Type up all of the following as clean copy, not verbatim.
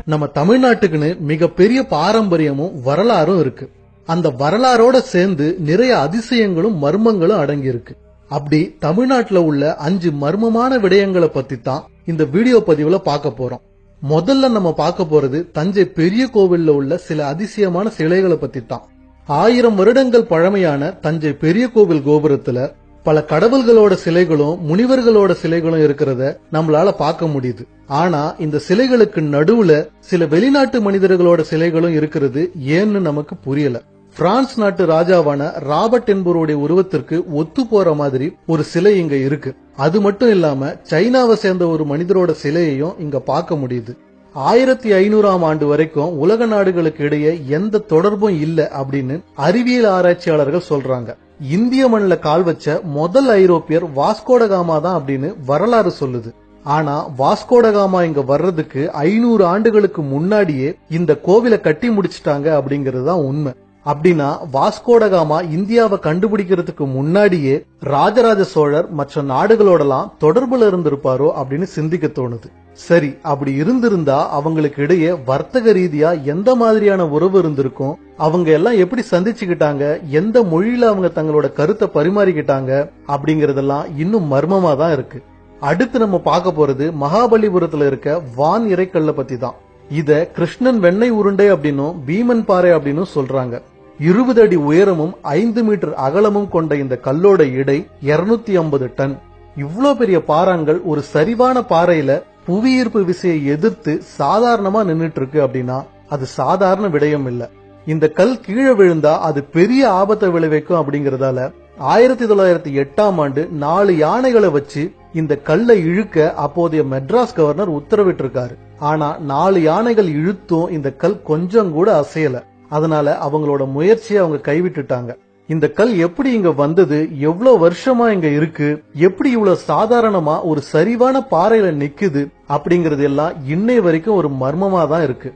நம்ம தமிழ்நாட்டுக்குன்னு மிகப்பெரிய பாரம்பரியமும் வரலாறும் இருக்கு. அந்த வரலாறோட சேர்ந்து நிறைய அதிசயங்களும் மர்மங்களும் அடங்கி இருக்கு. அப்படி தமிழ்நாட்டுல உள்ள 5 மர்மமான விடயங்களை பத்தி தான் இந்த வீடியோ பதிவுல பார்க்க போறோம். முதல்ல நம்ம பார்க்க போறது தஞ்சை பெரிய கோவில்ல உள்ள சில அதிசயமான சிலைகளை பத்தி தான். 1000 வருடங்கள் பழமையான தஞ்சை பெரிய கோவில் கோபுரத்துல பல கடவுள்களோட சிலைகளும் முனிவர்களோட சிலைகளும் இருக்கிறத நம்மளால பார்க்க முடியுது. ஆனா இந்த சிலைகளுக்கு நடுவுல சில வெளிநாட்டு மனிதர்களோட சிலைகளும் இருக்கிறது ஏன்னு நமக்கு புரியல. பிரான்ஸ் நாட்டு ராஜாவான ராபர்ட் என்பவருடைய உருவத்திற்கு ஒத்து போற மாதிரி ஒரு சிலை இங்க இருக்கு. அது மட்டும் இல்லாம சைனாவை சேர்ந்த ஒரு மனிதரோட சிலையையும் இங்க பார்க்க முடியுது. 1500ஆம் ஆண்டு வரைக்கும் உலக நாடுகளுக்கு இடையே எந்த தொடர்பும் இல்ல அப்படின்னு அறிவியல் ஆராய்ச்சியாளர்கள் சொல்றாங்க. இந்திய மண்ணில் கால் வச்ச முதல் ஐரோப்பியர் வாஸ்கோடகாமா தான் அப்படின்னு வரலாறு சொல்லுது. ஆனா வாஸ்கோடகாமா இங்க வர்றதுக்கு 500 ஆண்டுகளுக்கு முன்னாடியே இந்த கோவிலை கட்டி முடிச்சிட்டாங்க அப்படிங்கிறது தான் உண்மை. அப்படின்னா வாஸ்கோடகாமா இந்தியாவை கண்டுபிடிக்கிறதுக்கு முன்னாடியே ராஜராஜ சோழர் மற்ற நாடுகளோடலாம் தொடர்புல இருந்திருப்பாரோ அப்படின்னு சிந்திக்க தோணுது. சரி, அப்படி இருந்திருந்தா அவங்களுக்கு இடையே வர்த்தக ரீதியா எந்த மாதிரியான உறவு இருந்திருக்கும், அவங்க எல்லாம் எப்படி சந்திச்சுக்கிட்டாங்க, எந்த மொழியில அவங்க தங்களோட கருத்தை பரிமாறிக்கிட்டாங்க அப்படிங்கறதெல்லாம் இன்னும் மர்மமா தான் இருக்கு. அடுத்து நம்ம பார்க்க போறது மகாபலிபுரத்துல இருக்க வான் இறைக்கல்ல பத்தி தான். இத கிருஷ்ணன் வெண்ணெய் உருண்டை அப்படின்னும் பீமன் பாறை அப்படின்னு சொல்றாங்க. 20 அடி உயரமும் 5 மீட்டர் அகலமும் கொண்ட இந்த கல்லோட எடை 250 டன். இவ்ளோ பெரிய பாறாங்கல் ஒரு சரிவான பாறையில புவியீர்ப்பு விசையை எதிர்த்து சாதாரணமா நின்னுட்டு இருக்கு அப்படின்னா அது சாதாரண விடயம் இல்ல. இந்த கல் கீழே விழுந்தா அது பெரிய ஆபத்தை விளைவிக்கும் அப்படிங்கறதால 1908ஆம் ஆண்டு 4 யானைகளை வச்சு இந்த கல்லை இழுக்க அப்போதைய மெட்ராஸ் கவர்னர் உத்தரவிட்டிருக்காரு. ஆனா 4 யானைகள் இழுத்தும் இந்த கல் கொஞ்சம் கூட அசையல. அதனால அவங்களோட முயற்சியை அவங்க கைவிட்டுட்டாங்க. இந்த கல் எப்படி இங்க வந்தது, எவ்வளவு வருஷமா இங்க இருக்கு, எப்படி இவ்வளவு சாதாரணமா ஒரு சரிவான பாறையில நிக்குது அப்படிங்கறது எல்லாம் இன்னை வரைக்கும் ஒரு மர்மமா தான் இருக்கு.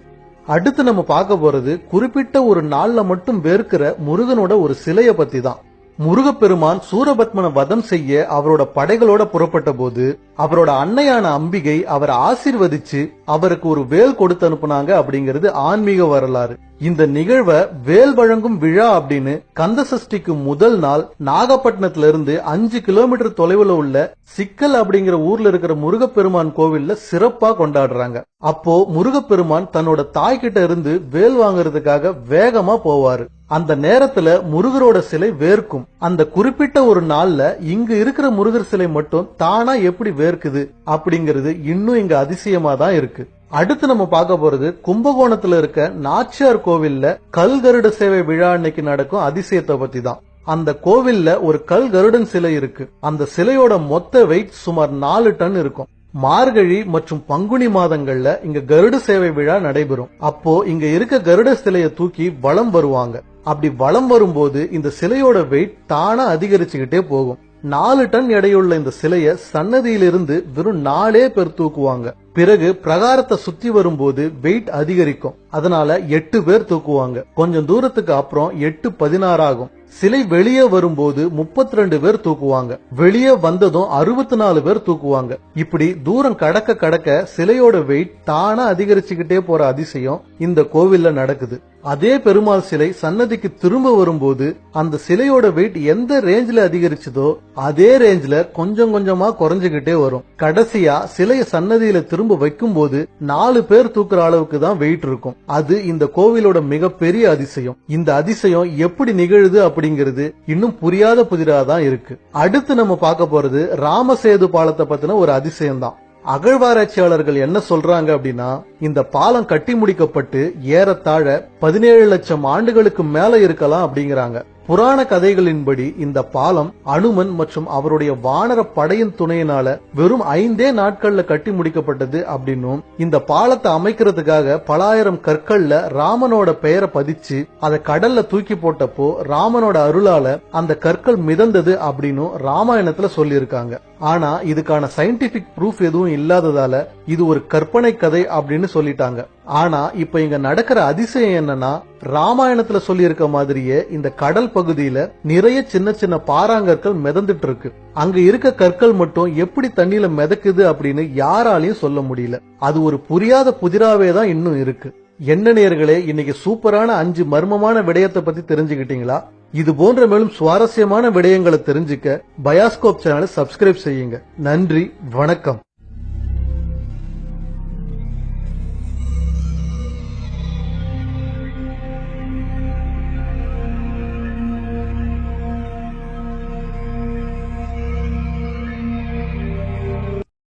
அடுத்து நம்ம பார்க்க போறது குறிப்பிட்ட ஒரு நாள்ல மட்டும் வேர்க்கிற முருகனோட ஒரு சிலைய பத்தி தான். முருகப்பெருமான் சூரபத்மனை வதம் செய்ய அவரோட படைகளோட புறப்பட்ட போது அவரோட அன்னையான அம்பிகை அவரை ஆசீர்வதிச்சு அவருக்கு ஒரு வேல் கொடுத்து அனுப்புனாங்க அப்படிங்கிறது ஆன்மீக வரலாறு. இந்த நிகழ்வை வேல் வழங்கும் விழா அப்படின்னு கந்த சஷ்டிக்கு முதல் நாள் நாகப்பட்டினத்துல இருந்து 5 கிலோமீட்டர் தொலைவுல உள்ள சிக்கல் அப்படிங்கிற ஊர்ல இருக்கிற முருகப்பெருமான் கோவில்ல சிறப்பா கொண்டாடுறாங்க. அப்போ முருகப்பெருமான் தன்னோட தாய்கிட்ட இருந்து வேல் வாங்கறதுக்காக வேகமா போவாரு. அந்த நேரத்துல முருகரோட சிலை வேர்க்கும். அந்த குறிப்பிட்ட ஒரு நாள்ல இங்க இருக்கிற முருகர் சிலை மட்டும் தானா எப்படி வேர்க்குது அப்படிங்கிறது இன்னும் இங்க அதிசயமா தான் இருக்கு. அடுத்து நம்ம பார்க்க போறது கும்பகோணத்துல இருக்க நாச்சியார் கோவில்ல கல் கருட சேவை விழா அன்னைக்கு நடக்கும் அதிசயத்தை பத்தி தான். அந்த கோவில்ல ஒரு கல் கருடன் சிலை இருக்கு. அந்த சிலையோட மொத்த வெயிட் சுமார் 4 டன் இருக்கும். மார்கழி மற்றும் பங்குனி மாதங்கள்ல இங்க கருட சேவை விழா நடைபெறும். அப்போ இங்க இருக்க கருட சிலைய தூக்கி வலம் வருவாங்க. அப்படி வலம் வரும்போது இந்த சிலையோட வெயிட் தானா அதிகரிச்சுக்கிட்டே போகும். 4 டன் எடையுள்ள இந்த சிலைய சன்னதியிலிருந்து வெறும் 4 பேர் தூக்குவாங்க. பிறகு பிரகாரத்தை சுத்தி வரும்போது வெயிட் அதிகரிக்கும். அதனால 8 பேர் தூக்குவாங்க. கொஞ்சம் தூரத்துக்கு அப்புறம் 8 16 ஆகும். சிலை வெளியே வரும்போது 32 பேர் தூக்குவாங்க. வெளியே வந்ததும் 64 பேர் தூக்குவாங்க. இப்படி தூரம் கடக்க கடக்க சிலையோட வெயிட் தானா அதிகரிச்சுக்கிட்டே போற அதிசயம் இந்த கோவில்ல நடக்குது. அதே பெருமாள் சிலை சன்னதிக்கு திரும்ப வரும்போது அந்த சிலையோட வெயிட் எந்த ரேஞ்சில அதிகரிச்சதோ அதே ரேஞ்சில கொஞ்சம் கொஞ்சமா குறைஞ்சுகிட்டே வரும். கடைசியா சிலைய சன்னதியில திரும்ப வைக்கும் போது 4 பேர் தூக்குற அளவுக்கு தான் வெயிட் இருக்கும். அது இந்த கோவிலோட மிகப்பெரிய அதிசயம். இந்த அதிசயம் எப்படி நிகழுது அப்படிங்கிறது இன்னும் புரியாத புதிராதான் இருக்கு. அடுத்து நம்ம பார்க்க போறது ராமசேது பாலத்தை பத்தின ஒரு அதிசயம் தான். அகழ்வாராய்ச்சியாளர்கள் என்ன சொல்றாங்க அப்படின்னா இந்த பாலம் கட்டி முடிக்கப்பட்டு ஏறத்தாழ 17 லட்சம் ஆண்டுகளுக்கு மேல இருக்கலாம் அப்படிங்கிறாங்க. புராண கதைகளின்படி இந்த பாலம் அனுமன் மற்றும் அவருடைய வானர படையின் துணையினால வெறும் 5 நாட்கள்ல கட்டி முடிக்கப்பட்டது அப்படின்னும், இந்த பாலத்தை அமைக்கிறதுக்காக பல ஆயிரம் கற்கள்ல ராமனோட பெயரை பதிச்சு அதை கடல்ல தூக்கி போட்டப்போ ராமனோட அருளால அந்த கற்கள் மிதந்தது அப்படின்னு ராமாயணத்துல சொல்லியிருக்காங்க. ஆனா இதுக்கான சயின்டிபிக் ப்ரூஃப் எதுவும் இல்லாததால இது ஒரு கற்பனை கதை அப்படின்னு சொல்லிட்டாங்க. ஆனா இப்ப இங்க நடக்கிற அதிசயம் என்னன்னா, ராமாயணத்துல சொல்லி இருக்க மாதிரியே இந்த கடல் பகுதியில நிறைய சின்ன சின்ன பாறாங்கற்கள் மிதந்துட்டு இருக்கு. அங்க இருக்க கற்கள் மட்டும் எப்படி தண்ணியில மிதக்குது அப்படின்னு யாராலையும் சொல்ல முடியல. அது ஒரு புரியாத புதிராவே தான் இன்னும் இருக்கு. என்ன நேயர்களே, இன்னைக்கு சூப்பரான 5 மர்மமான விடயத்தை பத்தி தெரிஞ்சுக்கிட்டீங்களா? இது போன்ற மேலும் சுவாரஸ்யமான விடயங்களை தெரிஞ்சுக்க பயாஸ்கோப் சேனலை சப்ஸ்கிரைப் செய்யுங்க. நன்றி, வணக்கம்.